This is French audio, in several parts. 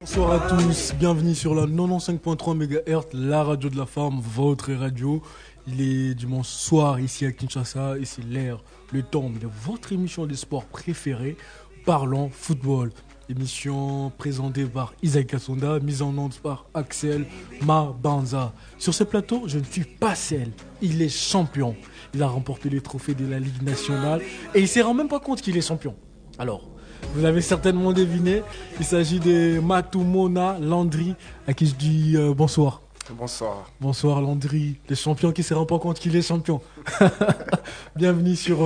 Bonsoir à tous, bienvenue sur la 95.3 MHz, la radio de la femme, votre radio. Il est dimanche soir ici à Kinshasa et c'est l'heure, le temps de votre émission de sport préférée, Parlons Football. Émission présentée par Isaac Kassonda, mise en onde par Axel Mabanza. Sur ce plateau, je ne suis pas seul, il est champion. Il a remporté les trophées de la Ligue nationale et il ne se rend même pas compte qu'il est champion. Alors, vous avez certainement deviné, il s'agit de Matumona Landry, à qui je dis bonsoir. Bonsoir. Bonsoir Landry, le champion qui ne se rend pas compte qu'il est champion. Bienvenue sur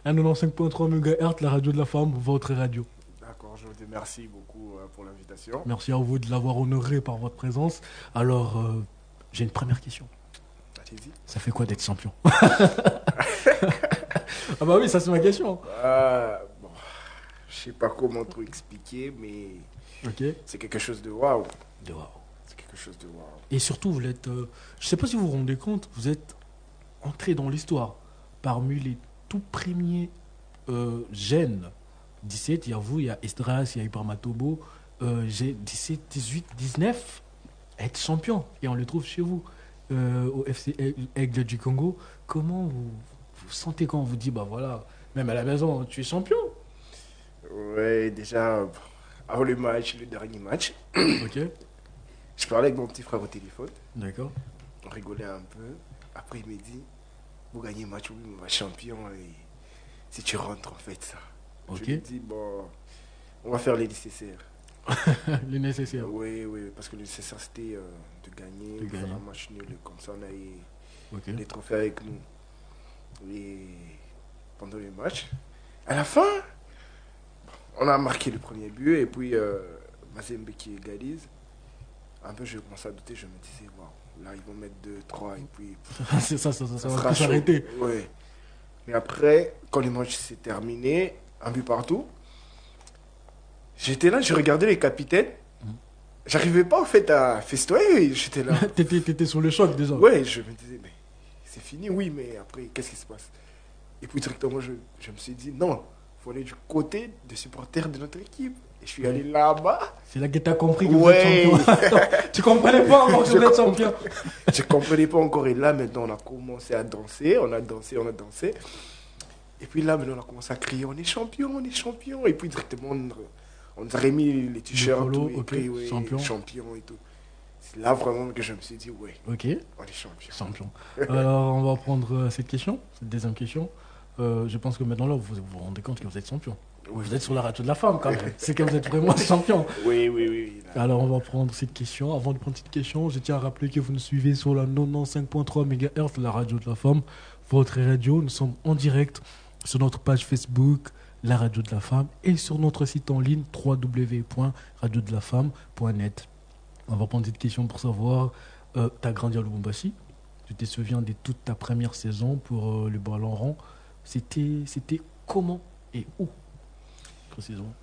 95.3 MHz, la radio de la femme, votre radio. D'accord, je vous remercie beaucoup pour l'invitation. Merci à vous de l'avoir honoré par votre présence. Alors, j'ai une première question. Allez-y. Ça fait quoi d'être champion? Ah bah oui, ça c'est ma question. Bon, je sais pas comment trop expliquer, mais Ok. c'est quelque chose de waouh. De waouh. C'est quelque chose de waouh. Et surtout, vous êtes, je sais pas si vous vous rendez compte, vous êtes entré dans l'histoire parmi les tout premiers jeunes. 17, il y a vous, il y a Esdras, il y a Ibrahima Tobo. J'ai 17, 18, 19 à être champion. Et on le trouve chez vous, au FC Aigle du Congo. Comment vous sentez quand on vous dit, bah voilà, même à la maison, tu es champion? Ouais, déjà, avant le match, le dernier match, Ok, je parlais avec mon petit frère au téléphone. d'accord. On rigolait un peu. Après, il m'a dit, vous gagnez le match, oui, on va champion. Et si tu rentres, en fait, ça. Ok. Je lui ai dit, bon, on va faire les nécessaires. Le nécessaire. Oui, oui, parce que le nécessaire c'était de gagner, De faire gagner. un match nul, comme ça on a eu Ok. les trophées avec nous. Et pendant le match, à la fin, on a marqué le premier but et puis Mazembe qui égalise. Un peu je commençais à douter, je me disais, waouh, là ils vont mettre 2, 3 et puis C'est ça ça va sera plus chaud. s'arrêter. Ouais. Mais après, quand le match s'est terminé, un but partout, j'étais là, je regardais les capitaines. J'arrivais pas en fait à festoyer, j'étais là. T'étais sur le choc déjà. Ouais, je me disais, mais c'est fini, oui, mais après, qu'est-ce qui se passe? Et puis directement, je me suis dit, non, il faut aller du côté des supporters de notre équipe. Et je suis allé là-bas. C'est là que t'as compris que vous Ouais. êtes champion. Tu comprenais pas encore que vous êtes champion. Je comprenais pas encore. Et là, maintenant, on a commencé à danser. On a dansé, on a dansé. Et puis là, maintenant, on a commencé à crier, on est champion, on est champion. Et puis directement, on nous a remis les t-shirts. polo, tout, et ok, puis, ouais, champion. et tout. C'est là vraiment que je me suis dit, ouais, Ok, on est champion. champion. Alors, on va prendre cette question, cette deuxième question. Je pense que maintenant, là, vous rendez compte que vous êtes champion. Oui. Vous êtes sur la radio de la femme, quand même. C'est que vous êtes vraiment champion. Oui, oui, oui. Là. Alors, on va prendre cette question. Avant de prendre cette question, je tiens à rappeler que vous nous suivez sur la 95.3 MHz, la radio de la femme, votre radio. Nous sommes en direct sur notre page Facebook, la radio de la femme, et sur notre site en ligne, www.radiodelafemme.net. On va prendre cette question pour savoir, tu as grandi à Lubumbashi, tu te souviens de toute ta première saison pour le ballon rond. C'était comment et où, précisément?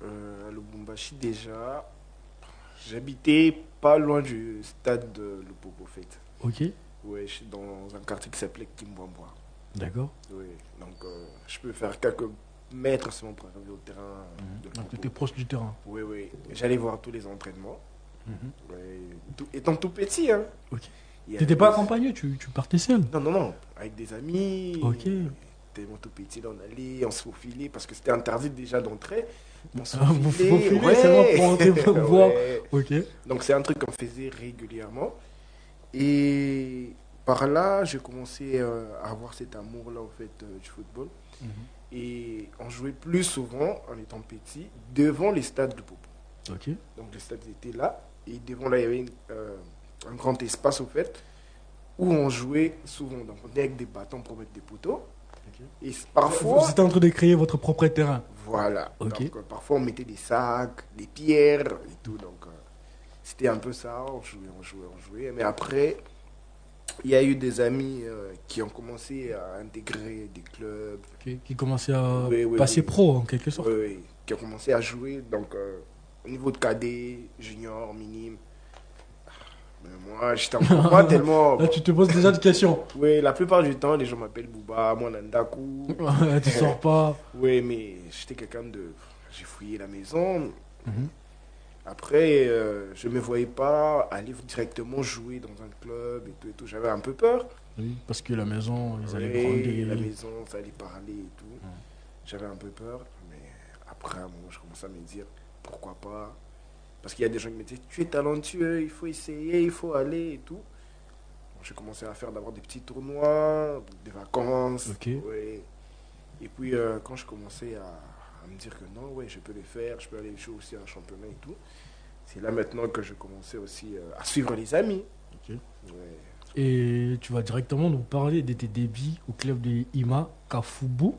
À Lubumbashi, déjà, j'habitais pas loin du stade de Lupopo, en fait. Ok, Ouais, je suis dans un quartier qui s'appelait Kimbwambwa. d'accord. Oui, donc je peux faire quelques mètres seulement pour arriver au terrain de Donc, tu Lupopo. étais proche du terrain. Oui, oui. J'allais voir tous les entraînements. Mhm. Ouais, étant tout petit, hein. Ok. Il y T'étais avait pas des- accompagné, tu partais seul. Non, non, non. Avec des amis. Ok. Tellement tout petit, là, on allait, on se faufilait parce que c'était interdit déjà d'entrer. On se Ah, vous faufilait, faufilez ouais. seulement pour entrer pour voir. Ouais. Ok. Donc c'est un truc qu'on faisait régulièrement. Et par là, j'ai commencé à avoir cet amour-là en fait du football. Et on jouait plus souvent, en étant petit, devant les stades de Popo. Ok. Donc les stades étaient là. Et devant là, il y avait un grand espace au fait, où on jouait souvent. Donc on était avec des bâtons pour mettre des poteaux. Et parfois... Vous étiez en train de créer votre propre terrain. Voilà. Ok. Donc, parfois, on mettait des sacs, des pierres et tout. Donc, c'était un peu ça. On jouait. Mais après, il y a eu des amis qui ont commencé à intégrer des clubs. Qui commençait à Oui, oui, passer oui. pro en quelque sorte. Oui, qui ont commencé à jouer. Donc, au niveau de cadet, junior, minime. Mais moi, j'étais encore pas tellement. Là, tu te poses déjà des questions. Oui, la plupart du temps, les gens m'appellent Bouba, moi Nandaku. Tu sors pas. Oui, mais j'étais quelqu'un de. J'ai fouillé la maison. Mhm. Après, je ne me voyais pas aller directement jouer dans un club et tout et tout. J'avais un peu peur. Oui, parce que la maison, ils allaient Oui, la grandir. maison, ça allait parler et tout. J'avais un peu peur, mais après, à un moment, je commençais à me dire, pourquoi pas? Parce qu'il y a des gens qui me disaient, tu es talentueux, il faut essayer, il faut aller et tout. J'ai commencé à faire d'abord des petits tournois, des vacances. Ok. Ouais. Et puis, quand je commençais à me dire que non, ouais, je peux les faire, je peux aller jouer aussi un championnat et tout, c'est là maintenant que je commençais aussi à suivre les amis. Ok. Ouais. Et tu vas directement nous parler de tes débuts au club de Ima Kafubu.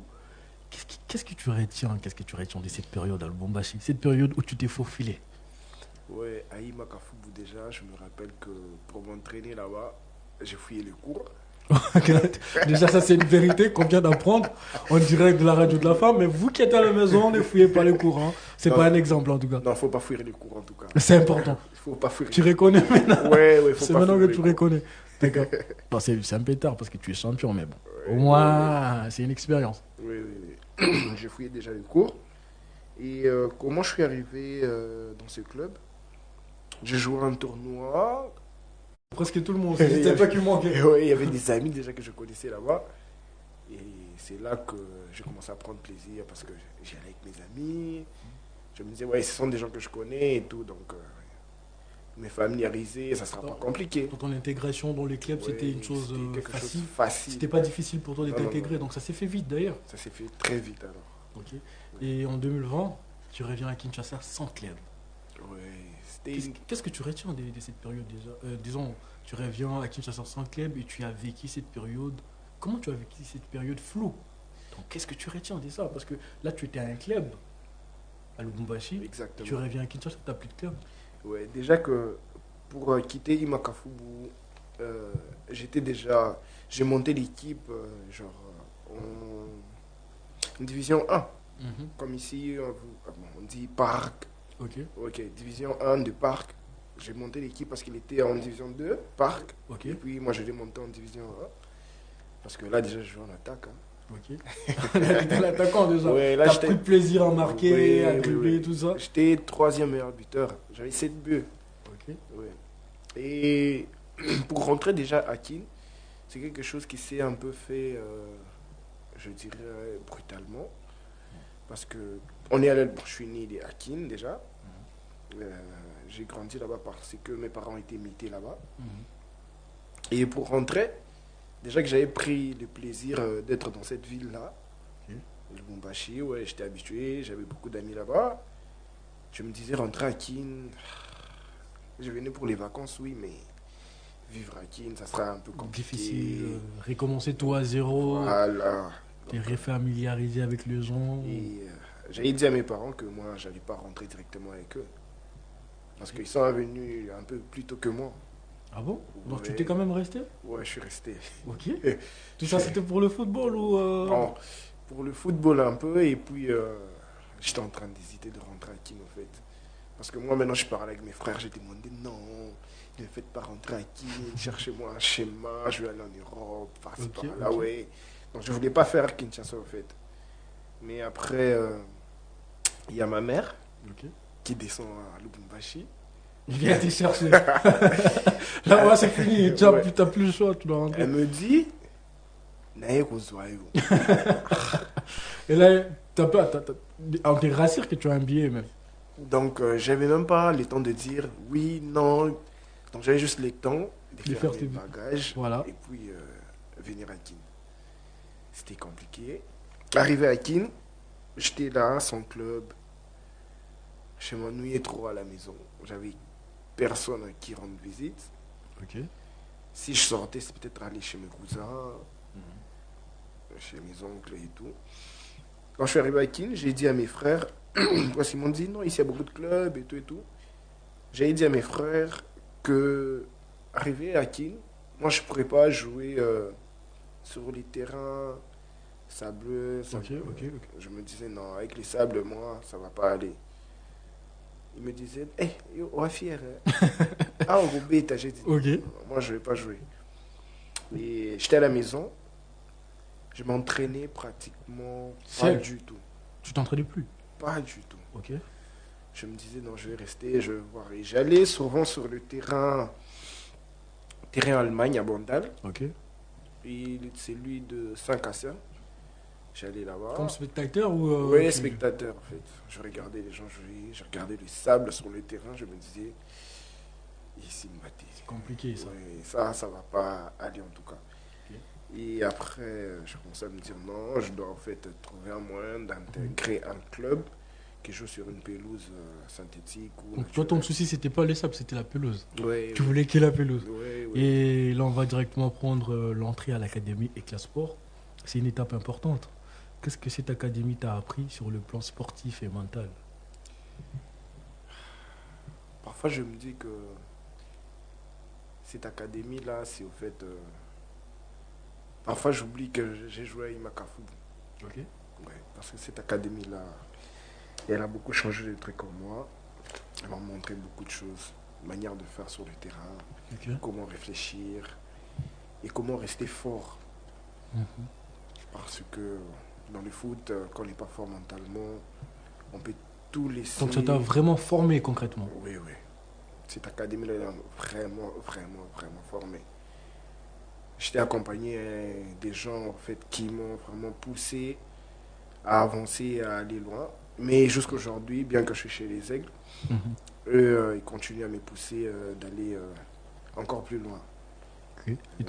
Qu'est-ce que tu retiens de cette période à Lubumbashi, cette période où tu t'es faufilé? Ouais, à Ima Kafubu déjà, je me rappelle que pour m'entraîner là-bas, j'ai fouillé les cours. Déjà, ça, c'est une vérité qu'on vient d'apprendre en direct de la radio de la femme. Mais vous qui êtes à la maison, ne fouillez pas les cours. Hein. C'est Non. pas un exemple, en tout cas. Non, faut pas fouiller les cours en tout cas. C'est important. Il faut pas fouiller. Tu reconnais maintenant. Ouais, ouais, faut C'est pas maintenant que fouiller tu les cours. reconnais. D'accord. Bon, c'est un peu tard parce que tu es champion, mais bon. Au Ouais, moins, c'est une expérience. Oui, oui, oui. J'ai fouillé déjà les cours. Et comment je suis arrivé dans ce club? J'ai joué un tournoi. Presque tout le monde. C'était pas qui manquait. Et ouais, il y avait des amis déjà que je connaissais là-bas. Et c'est là que j'ai commencé à prendre plaisir parce que j'y allais avec mes amis. Je me disais, ouais, ce sont des gens que je connais et tout. Donc, me familiariser, ça sera pas compliqué. Pour ton intégration dans les clubs, Ouais, c'était une chose c'était quelque facile. chose de facile. C'était pas difficile pour toi d'être Non, non, intégré, non. donc ça s'est fait vite d'ailleurs. Ça s'est fait très vite alors. Ok. Et en 2020, tu reviens à Kinshasa sans club. Ouais, c'était Qu'est-ce que tu retiens de cette période déjà? Disons, tu reviens à Kinshasa sans club et tu as vécu cette période. Comment tu as vécu cette période floue? Donc, qu'est-ce que tu retiens de ça? Parce que là, tu étais à un club à Lubumbashi. exactement. Tu reviens à Kinshasa, tu n'as plus de club. Ouais, déjà que pour quitter Imakafubu, j'ai monté l'équipe en division 1. Comme ici, on dit parc. Ok, Ok, division 1 de parc. J'ai monté l'équipe parce qu'il était en division 2, parc. ok, Et puis moi, je l'ai monté en division 1. Parce que là, déjà, je joue en attaque. Hein. ok. Là, t'étais l'attaquant déjà. Ouais, là, T'as j'étais- pris de plaisir à marquer, Oui, à oui, dribbler, oui. tout ça. J'étais troisième meilleur buteur. J'avais 7 buts. Ok. Ouais. Et pour rentrer déjà à Kin, c'est quelque chose qui s'est un peu fait, je dirais, brutalement. Parce que je suis né à Kin déjà. J'ai grandi là-bas parce que mes parents étaient mutés là-bas. Et pour rentrer, déjà que j'avais pris le plaisir d'être dans cette ville-là, Ok. Lubumbashi, ouais, j'étais habitué, j'avais beaucoup d'amis là-bas. Je me disais rentrer à Kin, je venais pour les vacances, oui, mais vivre à Kin, ça sera un peu compliqué. Difficile, recommencer tout à zéro, Voilà. te refamiliariser avec les gens. Et j'avais dit à mes parents que moi, j'allais pas rentrer directement avec eux. Parce qu'ils sont venus un peu plus tôt que moi. Ah bon? Donc tu Ouais. t'es quand même resté? Ouais, je suis resté. Ok. Tout ça c'était pour le football ou Bon, pour le football un peu, et puis j'étais en train d'hésiter de rentrer à Kin, en fait. Parce que moi, maintenant, je parlais avec mes frères, j'ai demandé non, ne faites pas rentrer à Kin, cherchez-moi un schéma, je vais aller en Europe, par-ci, Ok, par-là, ok. ouais. Donc, je voulais pas faire Kinshasa, en fait. Mais après, il y a ma mère Ok. qui descend à Lubumbashi. Je viens te chercher. Là, ouais, c'est fini. Tu n'as Ouais. plus le choix, tu dois rentrer. Elle me dit, naye kozwa yo. Et là, on te rassure que tu as un billet même. Donc, j'avais même pas le temps de dire oui, non. Donc, j'avais juste le temps de faire mes tes- bagages Voilà. et puis venir à Kin. C'était compliqué. Arrivé à Kin, j'étais là, sans club. Je m'ennuyais trop à la maison. J'avais personne à qui rendre visite. Ok. Si je sortais, c'est peut-être aller chez mes cousins, chez mes oncles et tout. Quand je suis arrivé à Kin, j'ai dit à mes frères, parce qu'ils m'ont dit non, ici il y a beaucoup de clubs et tout et tout. J'ai dit à mes frères que, arrivé à Kin, moi je ne pourrais pas jouer sur les terrains sableux. Ok, ok, ok. Je me disais non, avec les sables, moi, ça va pas aller. Ils me disaient, hé, on va fier. Ah, on va bêta, j'ai dit. Ok. Moi, je ne vais pas jouer. Et j'étais à la maison. Je m'entraînais pratiquement pas Seul? du tout. Tu t'entraînais plus? Pas du tout. Ok. Je me disais, non, je vais rester, je vais voir. Et j'allais souvent sur le terrain Allemagne à Bandal. Ok. Et c'est lui de Saint-Cassien. J'allais là-bas. Comme spectateur ou Oui, spectateur en fait. Je regardais les gens jouer, je regardais le sable sur le terrain, je me disais, ici, c'est compliqué ça. Ouais, ça va pas aller en tout cas. Ok. Et après, je commençais à me dire non, je dois en fait trouver un moyen d'intégrer un club qui joue sur une pelouse synthétique. Ou Donc toi, ton souci, c'était pas les sables, c'était la pelouse. Ouais, Tu voulais qu'il y ait la pelouse. ouais, ouais. Et là, on va directement prendre l'entrée à l'académie Éclat Sport. C'est une étape importante. Qu'est-ce que cette académie t'a appris sur le plan sportif et mental? Parfois, je me dis que cette académie-là, c'est au fait. Parfois, j'oublie que j'ai joué à Imakafu. Ok. Ouais, parce que cette académie-là, elle a beaucoup changé de trucs comme moi. Elle m'a montré beaucoup de choses, manière de faire sur le terrain, Ok. comment réfléchir et comment rester fort. Mhm. Parce que dans le foot, quand on n'est pas fort mentalement, on peut tout laisser. Donc ça t'a vraiment formé concrètement. Oui, oui. Cette académie-là elle m'a vraiment, vraiment, vraiment formé. J'étais accompagné des gens en fait, qui m'ont vraiment poussé à avancer, à aller loin. Mais jusqu'à aujourd'hui, bien que je suis chez les Aigles, Mhm. eux, ils continuent à me pousser d'aller encore plus loin. Ok. Ils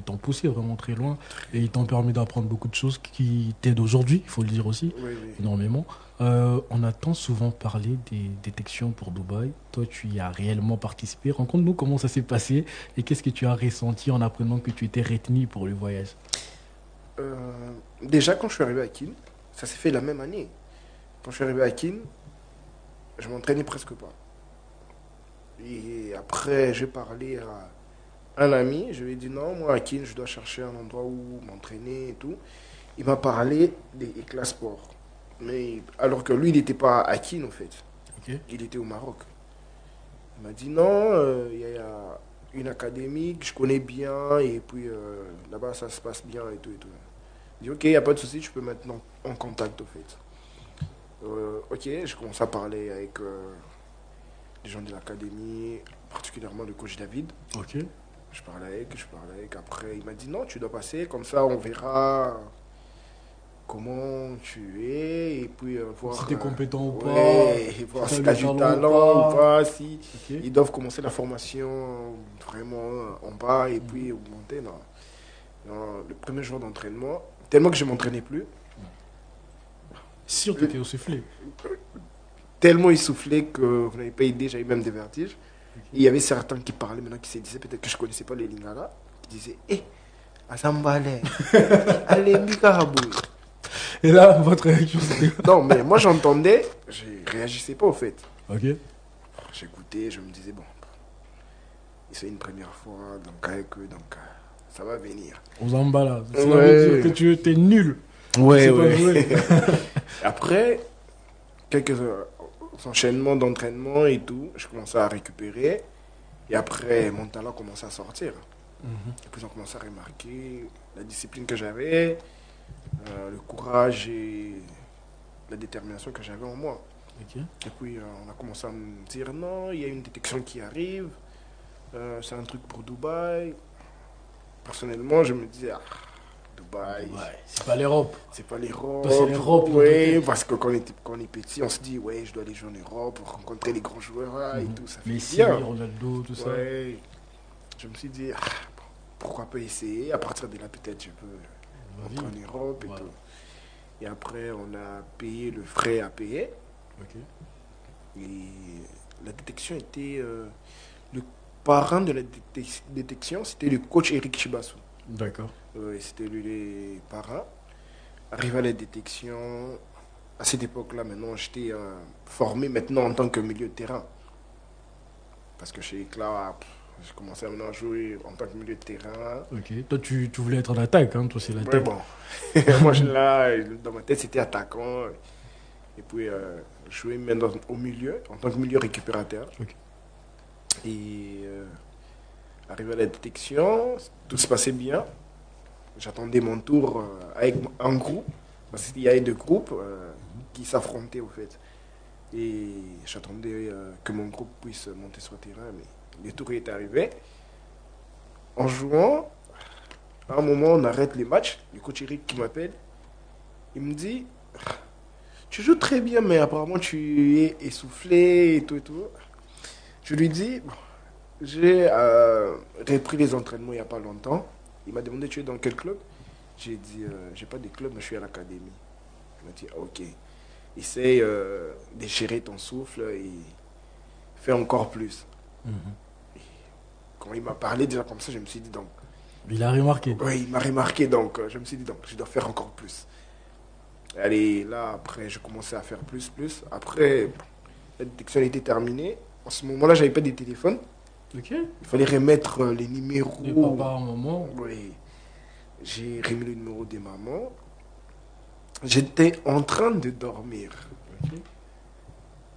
t'ont poussé vraiment très loin et ils t'ont permis d'apprendre beaucoup de choses qui t'aident aujourd'hui, il faut le dire aussi, Oui, oui. énormément. On a tant souvent parlé des détections pour Dubaï. Toi, tu y as réellement participé. Raconte-nous comment ça s'est passé et qu'est-ce que tu as ressenti en apprenant que tu étais retenu pour le voyage. Déjà, quand je suis arrivé à Kin, ça s'est fait la même année. Quand je suis arrivé à Kin, je m'entraînais presque pas. Et après, j'ai parlé à un ami, je lui ai dit non, moi à Kin, je dois chercher un endroit où m'entraîner et tout. Il m'a parlé des Éclats Sport. Mais alors que lui, il n'était pas à Kin en fait. Ok. Il était au Maroc. Il m'a dit non, il y a une académie que je connais bien et puis là-bas ça se passe bien et tout et tout. Il dit ok, il n'y a pas de souci, tu peux maintenant en contact au fait. Ok, je commence à parler avec les gens de l'académie, particulièrement le coach David. Ok. Je parlais avec. Après, il m'a dit non, tu dois passer, comme ça on verra comment tu es et puis voir Si t'es compétent ou ouais, pas, voir si si tu t'as as le du talent talent ou pas, si Ok. ils doivent commencer la formation vraiment en bas et puis augmenter. Non. Non, le premier jour d'entraînement, tellement que je ne m'entraînais plus, Sûr que t'étais au soufflé. tellement essoufflé que vous n'avez pas idée, j'avais même des vertiges. Et il y avait certains qui parlaient maintenant, qui se disaient peut-être que je ne connaissais pas les Lingala, qui disaient hé, Azambale, allez, Mikarabou. Et là, votre réaction, c'était quoi? Non, mais moi j'entendais, je réagissais pas au fait. Ok. J'écoutais, je me disais bon, c'est une première fois, donc avec eux, donc ça va venir. Aux emballes. Ça Ouais. veut dire que tu étais nul. Ouais, C'est pas ouais. joué. Après, quelques enchaînements d'entraînement et tout, je commençais à récupérer. Et après, mon talent commençait à sortir. Et puis, on commençait à remarquer la discipline que j'avais, le courage et la détermination que j'avais en moi. Ok. Et puis, on a commencé à me dire non, il y a une détection qui arrive, c'est un truc pour Dubaï. Personnellement, je me disais, ah, Dubaï, Ouais, c'est pas l'Europe. c'est pas l'Europe. Toi, c'est l'Europe, dans ta Oui, tête. parce que quand on est petit, on se dit, ouais, je dois aller jouer en Europe pour rencontrer les grands joueurs là, et tout, ça fait Messi, bien. Ronaldo, tout ça. Ouais. Je me suis dit, ah, pourquoi pas essayer? À partir de là, peut-être, je peux Vas-y. rentrer en Europe et Voilà. tout. Et après, on a payé le frais à payer. Ok. Et la détection était. Le parrain de la détection, c'était le coach Eric Chibassou. D'accord. C'était lui les parrains. Arrivé à la détection, à cette époque-là, maintenant, j'étais formé maintenant en tant que milieu de terrain. Parce que chez Éclat, j'ai commencé maintenant à jouer en tant que milieu de terrain. Ok. Toi, tu voulais être en attaque, hein. Toi, c'est Ouais, l'attaque. bon. Moi, là, dans ma tête, c'était attaquant. Et puis, jouer maintenant au milieu, en tant que milieu récupérateur. Ok. Et arrivé à la détection, tout se passait bien. J'attendais mon tour avec un groupe, parce qu'il y avait deux groupes qui s'affrontaient au fait. Et j'attendais que mon groupe puisse monter sur le terrain, mais le tour est arrivé. En jouant, à un moment, on arrête les matchs. Le coach Eric qui m'appelle, il me dit, tu joues très bien, mais apparemment tu es essoufflé et tout et tout. Je lui dis, bon, j'ai repris les entraînements il n'y a pas longtemps. Il m'a demandé, tu es dans quel club? J'ai dit, j'ai pas de club, mais je suis à l'académie. Il m'a dit, ah, ok. Essaye de gérer ton souffle et fais encore plus. Et quand il m'a parlé déjà comme ça, je me suis dit, donc. Il a remarqué. Oui, il m'a remarqué, donc je me suis dit, donc, je dois faire encore plus. Allez, là, après, je commençais à faire plus. Après, la détection était terminée. En ce moment-là, j'avais pas de téléphone. Ok. Il fallait remettre les numéros. De papa à maman. Oui. J'ai remis le numéro de maman. J'étais en train de dormir. Ok.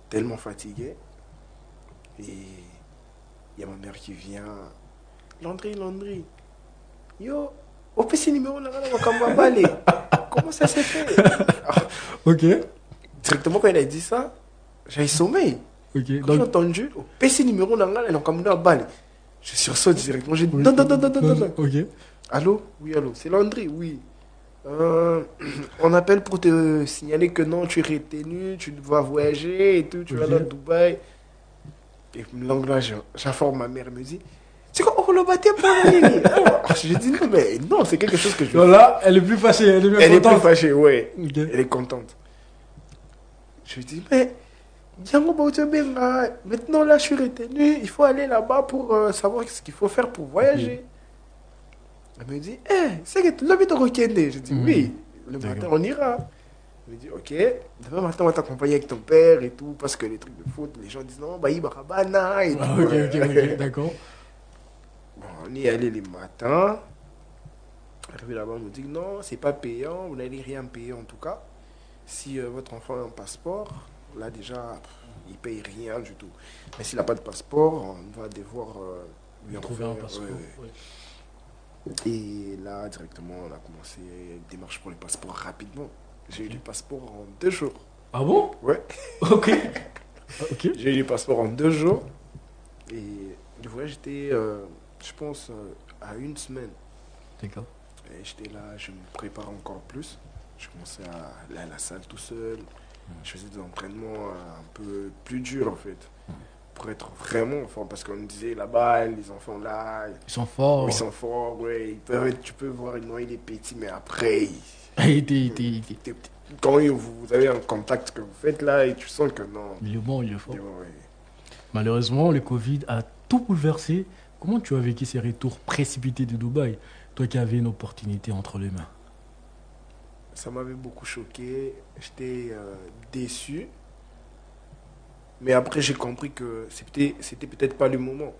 Tellement fatigué. Et il y a ma mère qui vient. Landry. Yo, au petit numéro là, comment ça s'est fait? Ok. Directement quand il a dit ça, j'ai sommeil. Ok. Quand j'ai entendu, au PC numéro là, il a comme une balle. Je sursaute directement, j'ai dit non. Ok. Allô? Oui, allô, c'est Landry, oui. On appelle pour te signaler que non, tu es retenu, tu vas voyager et tout, tu vas aller à Dubaï. Et là, j'informe ma mère, elle me dit, c'est quoi, on l'a battu pour aller? Je dis non, mais non, c'est quelque chose que je. Là, elle est plus fâchée, elle est Elle est contente. plus fâchée, ouais. Ok. Elle est contente. Je lui dis, mais maintenant là, je suis retenu, il faut aller là-bas pour savoir ce qu'il faut faire pour voyager. Elle me dit, c'est que tu l'as vu au Rokende? Je dis, oui, le matin on ira. Elle me dit, ok, demain matin on va t'accompagner avec ton père et tout, parce que les trucs de foot, les gens disent non, bah il barabana et tout. Ok, d'accord. Bon, on y est allé les matins. Arrivé là-bas, on me dit, non, c'est pas payant, vous n'allez rien payer en tout cas. Si votre enfant a un passeport, là déjà, il ne paye rien du tout. Mais s'il n'a pas de passeport, on va devoir lui en Trouver faire un passeport. ouais. Et là, directement, on a commencé une démarche pour les passeports rapidement. J'ai eu le passeport en 2 jours. Ah bon? Ouais. Ok. Ok. J'ai eu le passeport en 2 jours. Et le voyage était, je pense, à 1 semaine. D'accord. Et j'étais là, je me prépare encore plus. Je commençais à aller à la salle tout seul. Je faisais des entraînements un peu plus durs en fait. Pour être vraiment fort. Parce qu'on me disait là-bas, les enfants là. Ils sont forts. Ils sont forts, ouais. Tu peux voir, non, il est petit, mais après. Quand vous avez un contact que vous faites là, et tu sens que non. Il est bon, il est fort. Ouais. Malheureusement, le Covid a tout bouleversé. Comment tu as vécu ces retours précipités de Dubaï, toi qui avais une opportunité entre les mains? Ça m'avait beaucoup choqué. J'étais déçu. Mais après, j'ai compris que c'était peut-être pas le moment.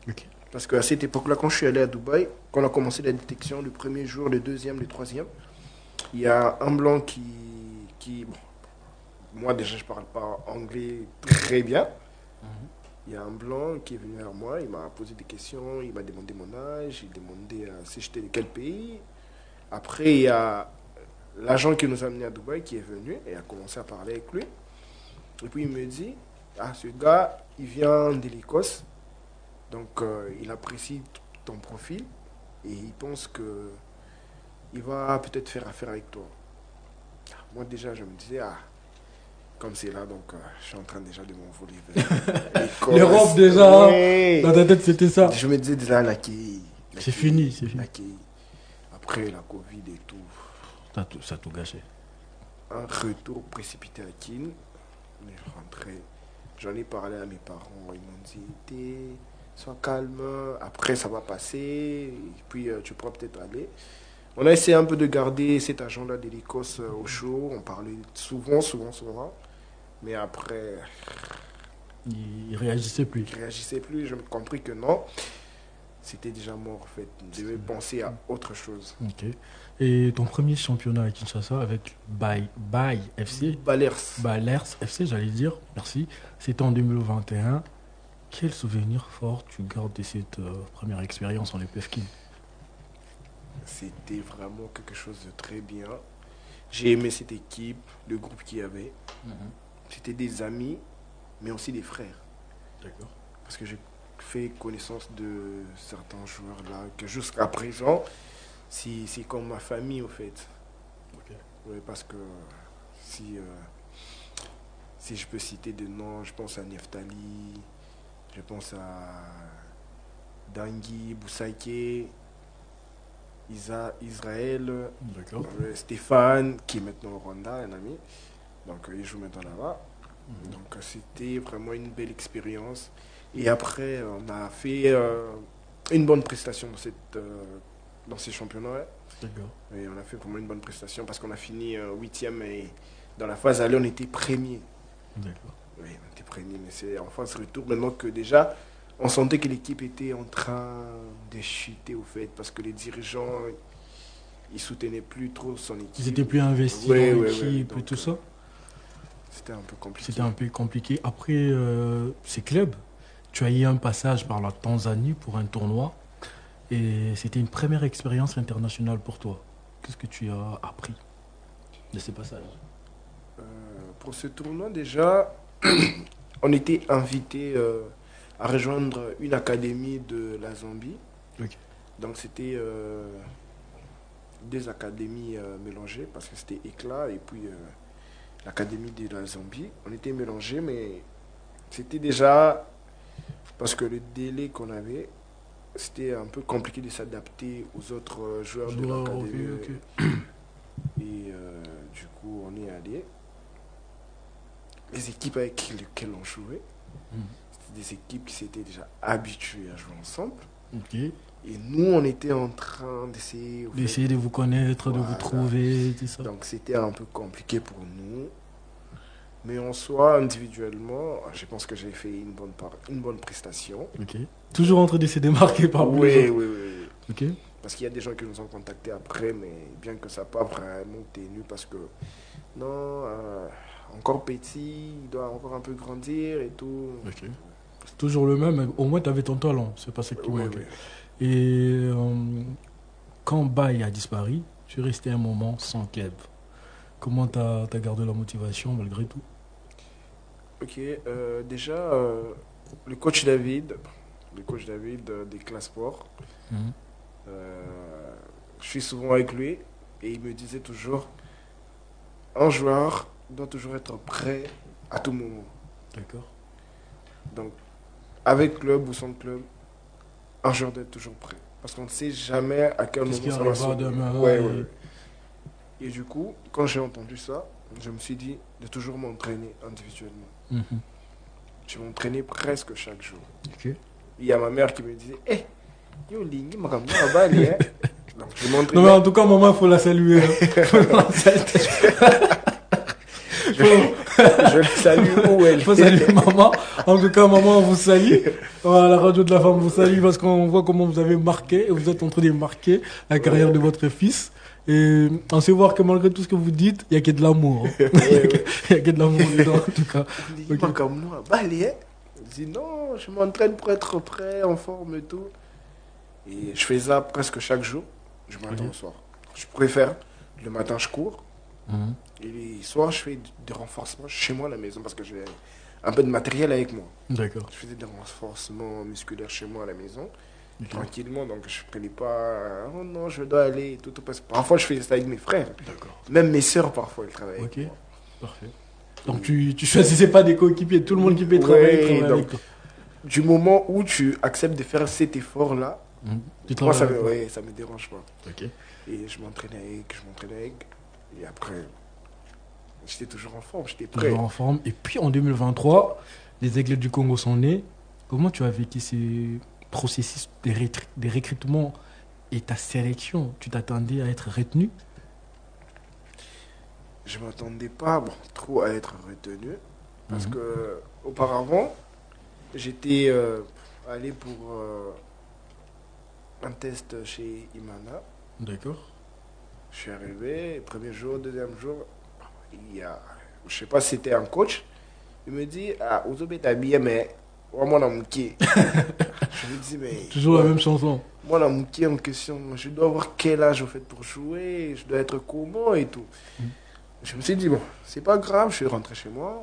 Ok. Parce qu'à cette époque-là, quand je suis allé à Dubaï, quand on a commencé la détection, le premier jour, le deuxième, le troisième, il y a un blanc qui bon, moi déjà, je parle pas anglais très bien. Il y a un blanc qui est venu vers moi, il m'a posé des questions, il m'a demandé mon âge, il m'a demandé si j'étais de quel pays. Après, il y a l'agent qui nous a amenés à Dubaï qui est venu et a commencé à parler avec lui. Et puis il me dit, ah, ce gars, il vient de l'Écosse, donc il apprécie ton profil et il pense que il va peut-être faire affaire avec toi. Moi déjà, je me disais, ah, comme c'est là, donc je suis en train déjà de m'envoler vers l'Écosse. L'Europe déjà, ouais. Dans ta tête c'était ça. Je me disais déjà, l'accueil. C'est fini, c'est fini. Après la Covid et tout. Ça a tout gâché. Un retour précipité à Kin. On est rentré. J'en ai parlé à mes parents. Ils m'ont dit, sois calme. Après, ça va passer. Et puis, tu pourras peut-être aller. On a essayé un peu de garder cet agent-là de l'Écosse au chaud. On parlait souvent. Mais après, Il réagissait plus. il ne réagissait plus. J'ai compris que non. C'était déjà mort, en fait. Je devais penser à autre chose. Ok. Et ton premier championnat à Kinshasa avec Bay FC, Balers FC, j'allais dire, merci, c'était en 2021. Quel souvenir fort tu gardes de cette première expérience en EPF Kin? C'était vraiment quelque chose de très bien. J'ai aimé cette équipe, le groupe qu'il y avait. c'était des amis, mais aussi des frères. D'accord. Parce que j'ai fait connaissance de certains joueurs là, que jusqu'à présent, c'est comme ma famille au fait. Ok. Oui, parce que si, si je peux citer des noms, je pense à Neftali, je pense à Dangui, Boussaïké, Israël, D'accord. Stéphane, qui est maintenant au Rwanda, un ami. Donc il joue maintenant là-bas. Donc c'était vraiment une belle expérience. Et après, on a fait une bonne prestation dans ces championnats. D'accord. Et on a fait vraiment une bonne prestation parce qu'on a fini 8e et dans la phase aller, on était premier. D'accord. Oui, on était premier, mais c'est en phase retour maintenant que déjà, on sentait que l'équipe était en train de chuter au fait parce que les dirigeants, ils soutenaient plus trop son équipe. Ils étaient plus investis Oui, dans oui, l'équipe oui. et tout ça. C'était un peu compliqué. C'était un peu compliqué. Après ces clubs, tu as eu un passage par la Tanzanie pour un tournoi. Et c'était une première expérience internationale pour toi. Qu'est-ce que tu as appris de ces passages? Pour ce tournoi, déjà, on était invité à rejoindre une académie de la Zambie. Ok. Donc c'était deux académies mélangées parce que c'était Éclat et puis l'académie de la Zambie. On était mélangés, mais c'était déjà parce que le délai qu'on avait, c'était un peu compliqué de s'adapter aux autres joueurs de l'académie. Ok. Et du coup, on est allé. Les équipes avec lesquelles on jouait, c'était des équipes qui s'étaient déjà habituées à jouer ensemble. Ok. Et nous, on était en train d'essayer D'essayer de vous connaître, de vous Voilà. trouver, tout ça. Donc c'était un peu compliqué pour nous. Mais en soi, individuellement, je pense que j'ai fait une bonne prestation. Ok. Toujours en train de se démarquer par Oui, les oui, autres. oui. Ok. Parce qu'il y a des gens qui nous ont contactés après, mais bien que ça n'a pas vraiment tenu parce que non, encore petit, il doit encore un peu grandir et tout. Ok. C'est toujours le même, mais au moins tu avais ton talent, c'est pas ça qui Oui, manquait. oui. Et quand Baye a disparu, tu es resté un moment sans club. Comment tu as gardé la motivation malgré tout? Ok, déjà, le coach David des classes sport, Mhm. je suis souvent avec lui et il me disait toujours, un joueur doit toujours être prêt à tout moment. D'accord. Donc, avec club ou sans club, un joueur doit être toujours prêt. Parce qu'on ne sait jamais à quel Qu'est-ce qui moment ça va arrivera sonner. demain? Ouais, Et- ouais, ouais. Et du coup, quand j'ai entendu ça, je me suis dit de toujours m'entraîner individuellement. Mhm. Je m'entraînais presque chaque jour. Ok. Il y a ma mère qui me disait, hé, yo, Lingi, ma caméra à Bali, hein. Donc, je Non mais m'entraînais. en tout cas, maman, il faut la saluer. Faut la saluer. Je la salue où elle Il faut est. saluer maman. En tout cas, maman, on vous salue. Voilà, la radio de la femme vous salue parce qu'on voit comment vous avez marqué et vous êtes en train de marquer la carrière de votre fils. Et on sait voir que malgré tout ce que vous dites, il n'y a que de l'amour. Il n'y a que de l'amour dedans, en tout cas. Lingi, Ok. ma caméra à Bali, hein. Je dis, non, je m'entraîne pour être prêt, en forme et tout. Et je fais ça presque chaque jour, du matin Ok. au soir. Je préfère, le matin, je cours. Mhm. Et les soirs, je fais des renforcements chez moi à la maison parce que j'ai un peu de matériel avec moi. D'accord. Je faisais des renforcements musculaires chez moi à la maison, Ok. tranquillement. Donc je ne prenais pas, oh non, je dois aller et tout. Parce que parfois, je faisais ça avec mes frères. D'accord. Même mes soeurs, parfois, elles travaillaient Ok. avec moi. Parfait. Donc tu choisissais pas des coéquipiers, tout le monde qui peut travailler, Ouais, travaille donc, avec toi. Du moment où tu acceptes de faire cet effort-là, Mhm. Tu moi, travailles avec toi. ça me dérange pas. Ok. Et je m'entraînais avec. Et après, j'étais toujours en forme, j'étais prêt. Toujours en forme. Et puis en 2023, les Aigles du Congo sont nés. Comment tu as vécu ces processus de recrutement et ta sélection? Tu t'attendais à être retenu? Je m'attendais pas trop à être retenu. Parce Mhm. que auparavant, j'étais allé pour un test chez Imana. D'accord. Je suis arrivé, premier jour, deuxième jour, je sais pas si c'était un coach. Il me dit, ah, Ozobe t'as bien, mais moi, mon mouki. Je me dis, mais Toujours la même chanson. moi, la mouki en question, je dois avoir quel âge au fait pour jouer, je dois être comment et tout. Mhm. Je me suis dit, bon, c'est pas grave, je suis rentré chez moi.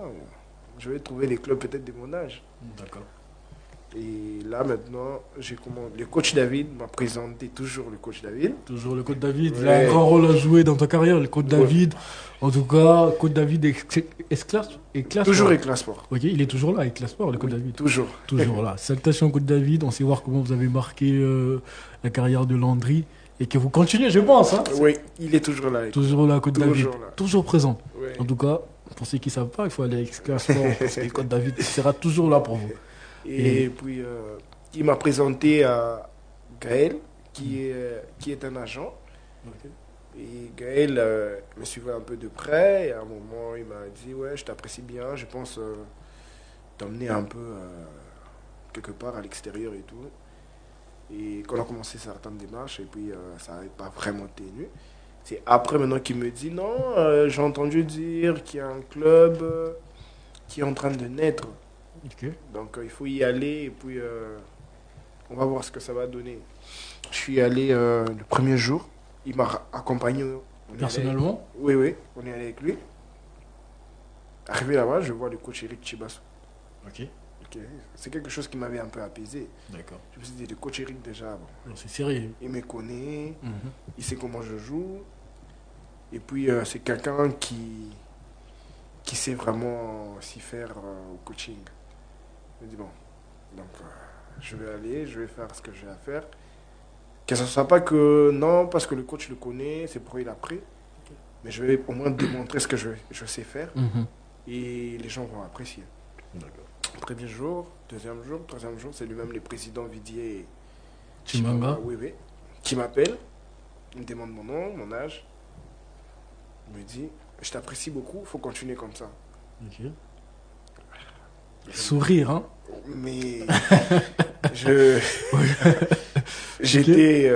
Je vais trouver des clubs peut-être de mon âge. D'accord. Et là, maintenant, j'ai comment... Le coach David m'a présenté toujours le coach David. Toujours le Côte David, il a un Ouais. grand rôle à jouer dans ta carrière, le Côte Ouais. David. En tout cas, Côte David est classe. Toujours avec la sport. Ok, il est toujours là avec la sport, le Côte Oui, David. toujours. Toujours là. Salutations Côte David, on sait voir comment vous avez marqué la carrière de Landry et que vous continuez, je pense. Hein. Oui, il est toujours là. Toujours là, Côte David. Toujours là. Toujours présent. Ouais. En tout cas, pour ceux qui ne savent pas, il faut aller avec Classe Sport parce que Côte David sera toujours là pour vous. Et puis, il m'a présenté à Gaël, qui est un agent. Et Gaël me suivait un peu de près. Et à un moment, il m'a dit, ouais, je t'apprécie bien, je pense t'emmener un peu quelque part à l'extérieur et tout. Et quand on a commencé certaines démarches, et puis ça n'avait pas vraiment tenu. C'est après maintenant qu'il me dit, non, j'ai entendu dire qu'il y a un club qui est en train de naître. Ok. Donc il faut y aller et puis on va voir ce que ça va donner. Je suis allé le premier jour. Il m'a accompagné. On est Personnellement allé- Oui, oui, on est allé avec lui. Arrivé là-bas, je vois le coach Eric Chibasso. Ok. Ok. C'est quelque chose qui m'avait un peu apaisé. D'accord. Je me suis dit, le coach Eric déjà, bon, Alors, c'est sérieux. il me connaît, Mhm. il sait comment je joue. Et puis c'est quelqu'un qui sait vraiment s'y faire au coaching. Je me dis, bon, donc je vais aller, je vais faire ce que j'ai à faire. Que ce ne soit pas que non, parce que le coach le connaît, c'est pour il a pris. Mais je vais au moins démontrer ce que je sais faire Mhm. et les gens vont apprécier. D'accord. Premier jour, deuxième jour, troisième jour, c'est lui-même le président Vidier Chimanga. Oui, oui, qui m'appelle. Il me demande mon nom, mon âge. Il me dit, je t'apprécie beaucoup, il faut continuer comme ça. Ok. Sourire, hein. Mais je j'étais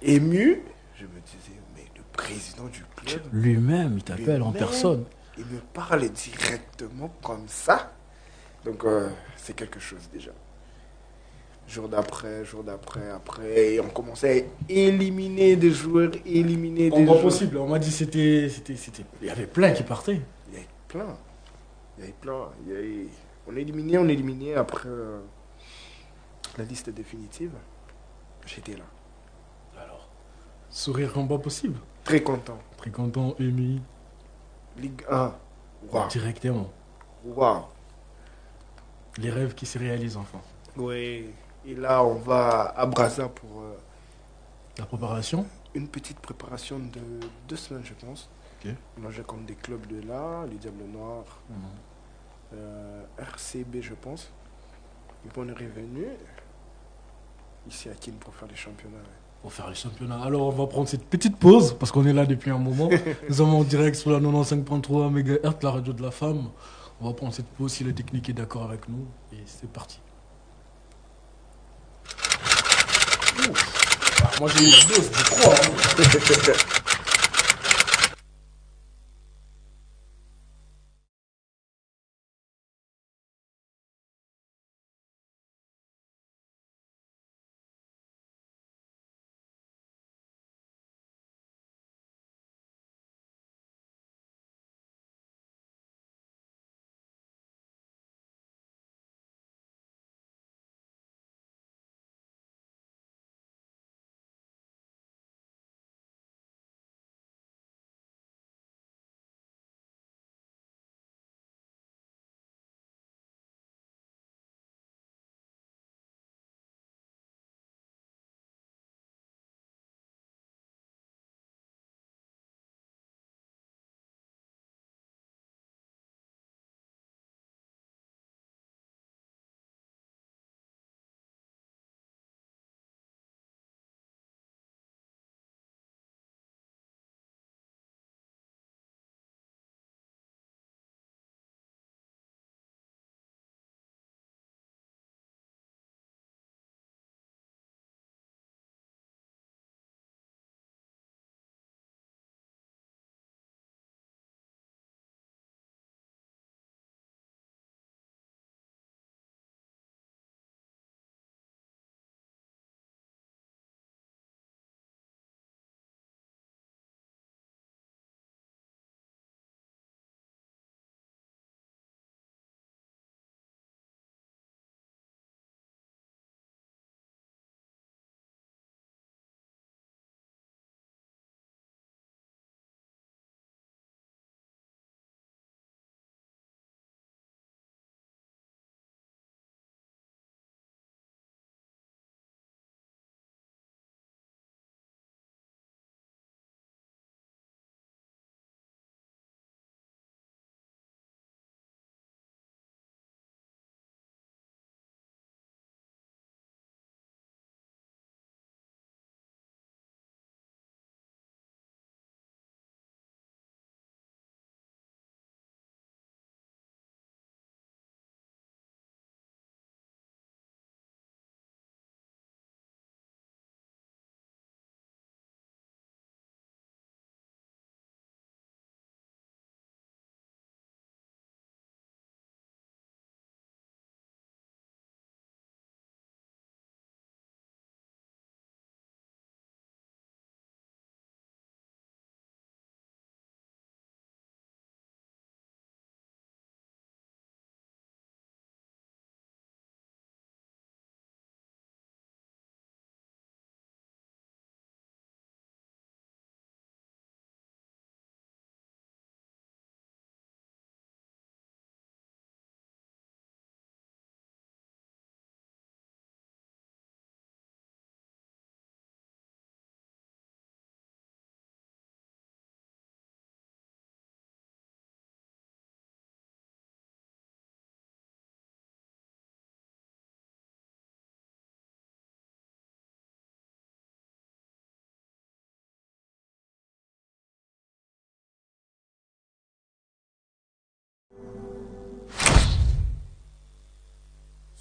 ému. Je me disais, mais le président du club, Lui-même, il t'appelle en lui-même, personne. il me parle directement comme ça. Donc c'est quelque chose déjà. Jour d'après, après, et on commençait à éliminer des joueurs, éliminer des Combat joueurs. possible. On m'a dit c'était. Il y avait plein qui partaient. Il y avait plein. Il y avait plein. On éliminait. Après la liste définitive, j'étais là. Alors, sourire combat possible. Très content. Très content, ému, Ligue 1. Waouh. directement. Waouh. Les rêves qui se réalisent enfin. Oui. Et là, on va à Brazza pour La préparation. une petite préparation de 2 semaines, je pense. Ok. On a joué contre des clubs de là, les Diables Noirs, RCB, je pense. Et puis on est revenu ici à Kin pour faire les championnats. Pour faire les championnats. Alors, on va prendre cette petite pause parce qu'on est là depuis un moment. Nous sommes en direct sur la 95.3 MHz, la radio de la femme. On va prendre cette pause si la technique est d'accord avec nous. Et c'est parti. Ouh. Ah, moi, j'ai eu la dose, je crois.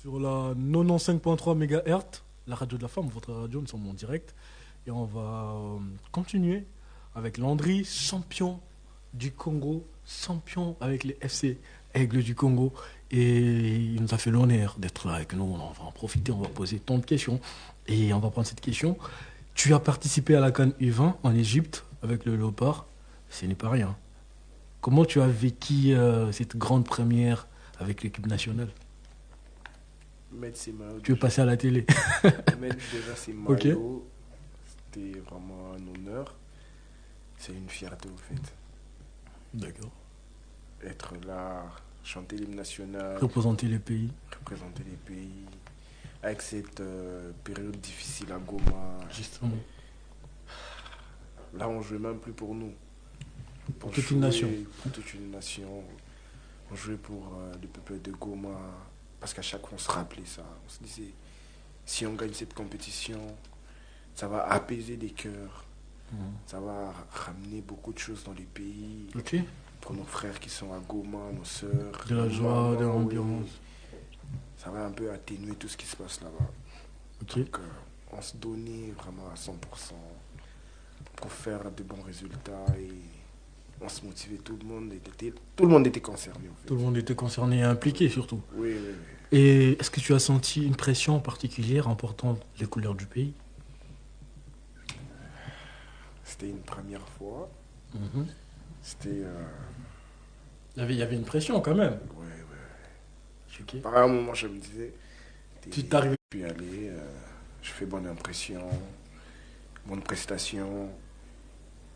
Sur la 95.3 MHz, la radio de la femme, votre radio, nous sommes en direct. Et on va continuer avec Landry, champion du Congo, champion avec les FC Aigle du Congo. Et il nous a fait l'honneur d'être là avec nous. On va en profiter, on va poser tant de questions. Et on va prendre cette question. Tu as participé à la CAN U20 en Égypte avec le Léopard. Ce n'est pas rien. Comment tu as vécu cette grande première avec l'équipe nationale? Tu es passé à la télé. Déjà, c'est maillot. Ok. C'était vraiment un honneur. C'est une fierté, au fait. D'accord. Être là, chanter l'hymne national, Représenter les pays. représenter les pays, avec cette période difficile à Goma. Justement. Là, on ne jouait même plus pour nous. Pour toute une nation. Pour toute une nation. On jouait pour le peuple de Goma. Parce qu'à chaque fois, on se rappelait ça. On se disait, si on gagne cette compétition, ça va apaiser des cœurs. Ça va ramener beaucoup de choses dans les pays. Ok. Pour nos frères qui sont à Goma, nos sœurs. De la nos joie, mamans, de l'ambiance. oui. Ça va un peu atténuer tout ce qui se passe là-bas. Ok. Donc, on se donnait vraiment à 100% pour faire de bons résultats et on se motivait. Tout le monde était concerné. En fait. Tout le monde était concerné et impliqué surtout. Oui, oui, oui. Et est-ce que tu as senti une pression particulière en portant les couleurs du pays? C'était une première fois. Mhm. C'était... Il y avait une pression quand même. Oui, oui. Ok. Par un moment, je me disais... Tu t'arrives. Puis aller, je fais bonne impression, bonne prestation.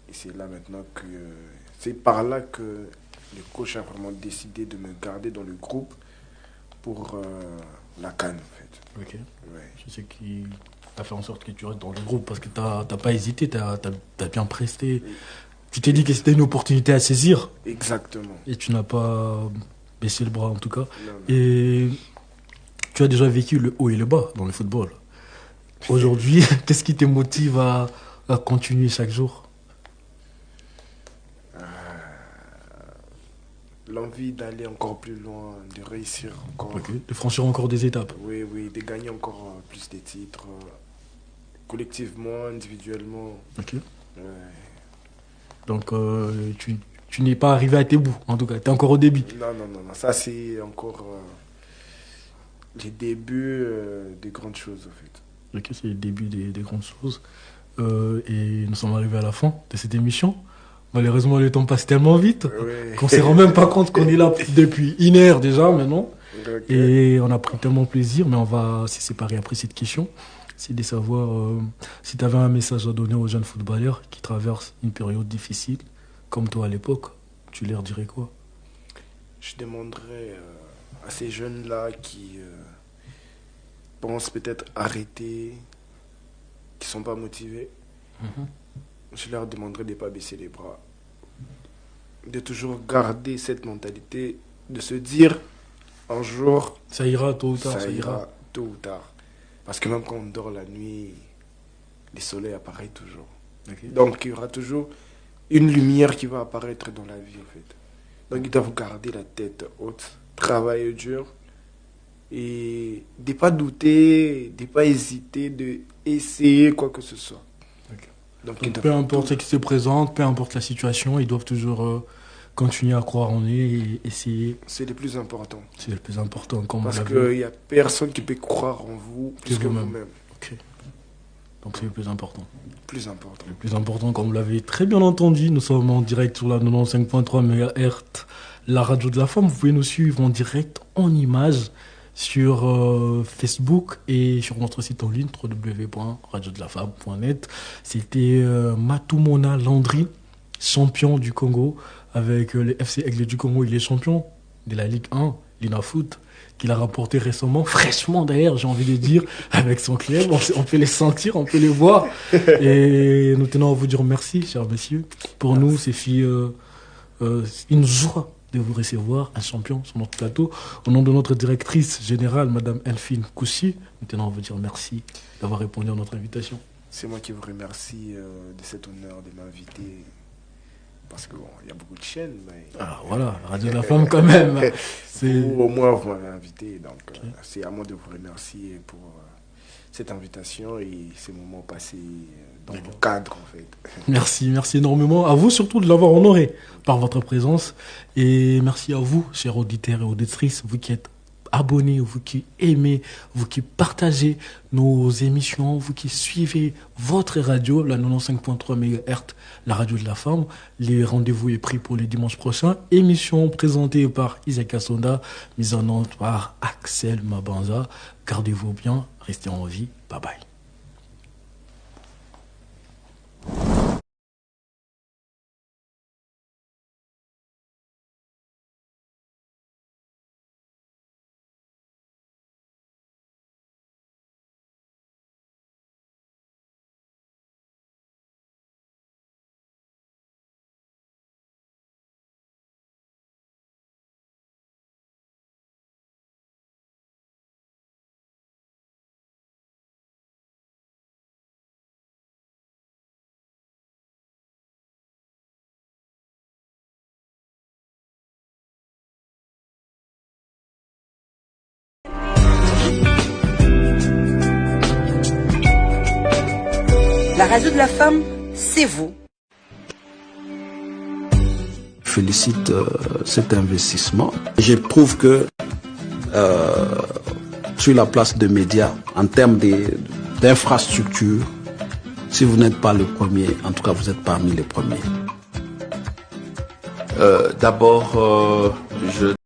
Et c'est là maintenant que... c'est par là que le coach a vraiment décidé de me garder dans le groupe pour la CAN, en fait. Ok. Ouais. Je sais qu'il a fait en sorte que tu restes dans le groupe parce que t'as pas hésité, t'as bien presté. Tu t'es dit que c'était une opportunité à saisir Exactement. et tu n'as pas baissé le bras en tout cas. Non, non. Et tu as déjà vécu le haut et le bas dans le football. Aujourd'hui, qu'est-ce qui te motive à continuer chaque jour? L'envie d'aller encore plus loin, de réussir encore. Ok. De franchir encore des étapes. Oui, oui, de gagner encore plus de titres, collectivement, individuellement. Ok. Ouais. Donc tu n'es pas arrivé à tes bouts, en tout cas, tu es encore au début. Non, non, non, non, ça c'est encore les débuts des grandes choses, en fait. Ok, c'est le début des grandes choses. Et nous sommes arrivés à la fin de cette émission. Malheureusement, le temps passe tellement vite Ouais. qu'on ne se rend même pas compte qu'on est là depuis 1 heure déjà maintenant. Ok. Et on a pris tellement plaisir, mais on va se séparer après cette question. C'est de savoir si tu avais un message à donner aux jeunes footballeurs qui traversent une période difficile, comme toi à l'époque, tu leur dirais quoi? Je demanderais à ces jeunes-là qui pensent peut-être arrêter, qui ne sont pas motivés, je leur demanderais de ne pas baisser les bras, de toujours garder cette mentalité, de se dire un jour, Ça ira tôt ou tard, ça ira tôt ou tard. Parce que même quand on dort la nuit, le soleil apparaît toujours. Ok. Donc il y aura toujours une lumière qui va apparaître dans la vie, en fait. Donc ils doivent garder la tête haute, travailler dur et de ne pas douter, de ne pas hésiter, de essayer quoi que ce soit. Ok. Donc, Donc, peu importe ce qui se présente, peu importe la situation, ils doivent toujours continuer à croire en eux et essayer. c'est le plus important. C'est le plus important, comme Parce on l'a vu. qu'il n'y a personne qui peut croire en vous plus Que que vous-même. vous-même. Ok. Donc c'est le plus important. Plus important. Le plus important, comme vous l'avez très bien entendu, nous sommes en direct sur la 95.3 MHz, la radio de la femme. Vous pouvez nous suivre en direct, en images, sur Facebook et sur notre site en ligne www.radiodelafemme.net. C'était Matumona Landry, champion du Congo avec le FC Aigle du Congo. Il est champion de la Ligue 1, l'INAFoot, qu'il a rapporté récemment, fraîchement d'ailleurs, j'ai envie de dire, avec son club. On peut les sentir, on peut les voir. Et nous tenons à vous dire merci, chers messieurs. Pour nous, c'est une joie de vous recevoir, un champion sur notre plateau. Au nom de notre directrice générale, Madame Elphine Koussi, nous tenons à vous dire merci d'avoir répondu à notre invitation. C'est moi qui vous remercie de cet honneur de m'inviter parce que bon, il y a beaucoup de chaînes, mais Ah, voilà, Radio de la Femme quand même. C'est... vous, au moins vous m'avez invité, donc c'est à moi de vous remercier pour cette invitation et ces moments passés dans vos cadres en fait. Merci, merci énormément. À vous surtout de l'avoir honoré par votre présence. Et merci à vous, chers auditeurs et auditrices, vous qui êtes abonnés, vous qui aimez, vous qui partagez nos émissions, vous qui suivez votre radio, la 95.3 MHz, la radio de la femme. Les rendez-vous est pris pour les dimanches prochains. Émission présentée par Isaac Sonda, mise en onde par Axel Mabanza. Gardez-vous bien, restez en vie. Bye bye. La radio de la femme, c'est vous. Je félicite cet investissement. J'éprouve que sur la place de médias, en termes d'infrastructure, si vous n'êtes pas le premier, en tout cas vous êtes parmi les premiers. D'abord, je